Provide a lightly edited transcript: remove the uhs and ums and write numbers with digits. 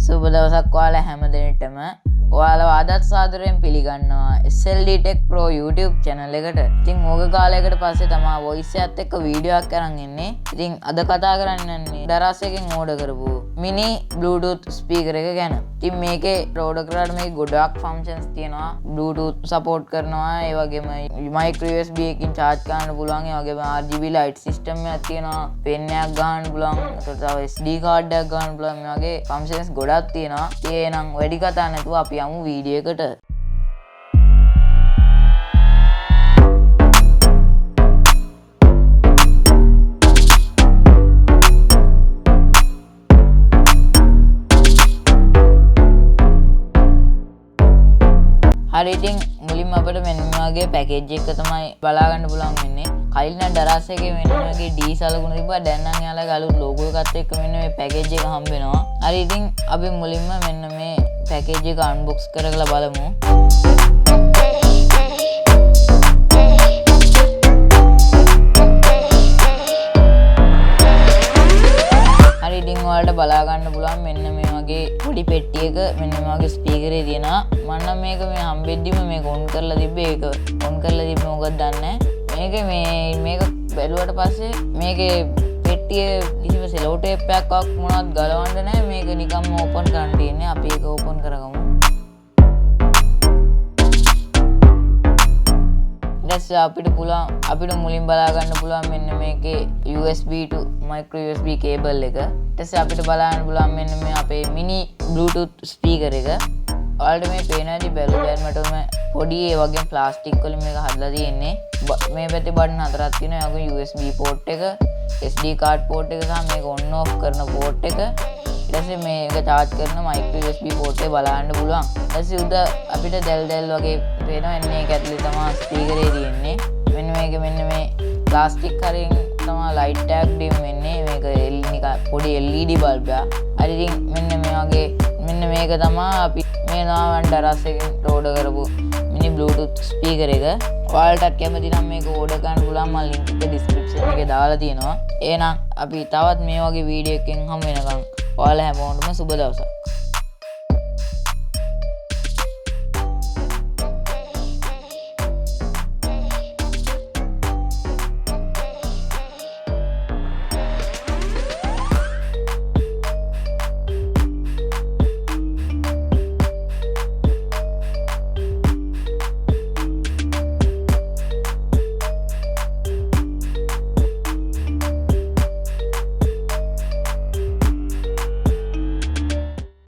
සුබ දවසක් ඔයාලා හැම දෙනෙටම. ඔයාලව අදත් සාදරයෙන් පිළිගන්නවා SLD Tech Pro YouTube channel එකට. ඉතින් ඕක කාලයකට පස්සේ තමයි voice එකත් එක්ක වීඩියෝ එකක් අරන් එන්නේ. ඉතින් අද කතා කරන්න යන්නේ Daraz එකෙන් ඕඩර් කරපු mini bluetooth speaker එක ගැන. ඉතින් මේකේ ඕඩර් කරාට මේකේ ගොඩාක් functions තියෙනවා. bluetooth support කරනවා. ඒ වගේම micro USB එකකින් charge කරන්න පුළුවන්. ඒ වගේම RGB light system එකක් තියෙනවා. pen එකක් ගන්න පුළුවන්. ඒකට තව SD card එකක් ගන්න පුළුවන්. මේ වගේ functions ගොඩක් තියෙනවා. ඒ නම් වැඩි කතා නැතුව අපි යමු වීඩියෝ එකට. හරි ඉතින් මුලින්ම අපිට මෙන්න මේ වගේ පැකේජ් එක තමයි බලා ගන්න පුළුවන් වෙන්නේ. කලින් නම් Daraz එකේ මෙන්න මේ වගේ D සලකුණ තිබ්බා. දැන් නම් යාළුවා අලුත් ලෝගෝ එකත් එක්ක මෙන්න මේ පැකේජ් එක හම්බ වෙනවා. හරි ඉතින් අපි මුලින්ම මෙන්න මේ පැකේජ් එක අන්බොක්ස් කරලා බලමු. හරි ඉතින් ඔයාලට බලා ගන්න පුළුවන් මෙන්න මේ වගේ පොඩි පෙට්ටියක මෙන්න මේ වගේ ස්පීකර් එක තියෙනවා. මම නම් මේක මේ හම්බෙද්දිම මේක ඔන් කරලා තිබ්බේ. ඒක ඔන් කරලා තිබ්බේ මොකද දන්නේ නැහැ. මේක බැලුවට පස්සේ මේකේ පෙට්ටියේ කිසිම සෙලෝ ටේප් එකක් මොනවත් ගලවන්න නැහැ. මේක නිකම්ම ඕපන් කරන්න තියෙන්නේ. අපි ඒක ඕපන් කරගමු. ඊට අපිට මුලින් බලා ගන්න පුළුවන් මෙන්න මේකේ USB to micro USB cable එක. ඊට පස්සේ අපිට බලන්න පුළුවන් මෙන්න මේ අපේ mini bluetooth speaker එක. ඔයාලට මේ පේන ඇති බැලුවම පොඩි ඒ වගේ ප්ලාස්ටික් වලින් මේක හදලා තියෙන්නේ. මේ පැත්තේ බටන් හතරක් තියෙනවා. ඒ වගේ USB port එක, SD card port එක සහ මේක on off කරන port එක. ඊට පස්සේ මේක charge කරන micro USB port එක බලන්න පුළුවන්. ඊට පස්සේ උඩ අපිට දැල් වගේ පේනවා. එන්නේ ඒක ඇතුලේ තමයි ස්පීකර් එක තියෙන්නේ. මෙන්න මේ ප්ලාස්ටික් හරින් තමයි ලයිට් එකක් ඩිම් වෙන්නේ. මේක නිකන් පොඩි LED බල්බ් එකක්. හරි ඉතින් මෙන්න මේක තමයි අපි මේ නාවන් Daraz එකෙන් ඕඩර් කරපු mini bluetooth speaker එක. ඔයාලටත් කැමති නම් මේක ඕඩර් කරන්න පුළුවන්. මම link එක description එකේ දාලා තියෙනවා. එහෙනම් අපි තවත් මේ වගේ වීඩියෝ එකකින් හමු වෙනකම් ඔයාලා හැමෝටම සුබ දවසක්.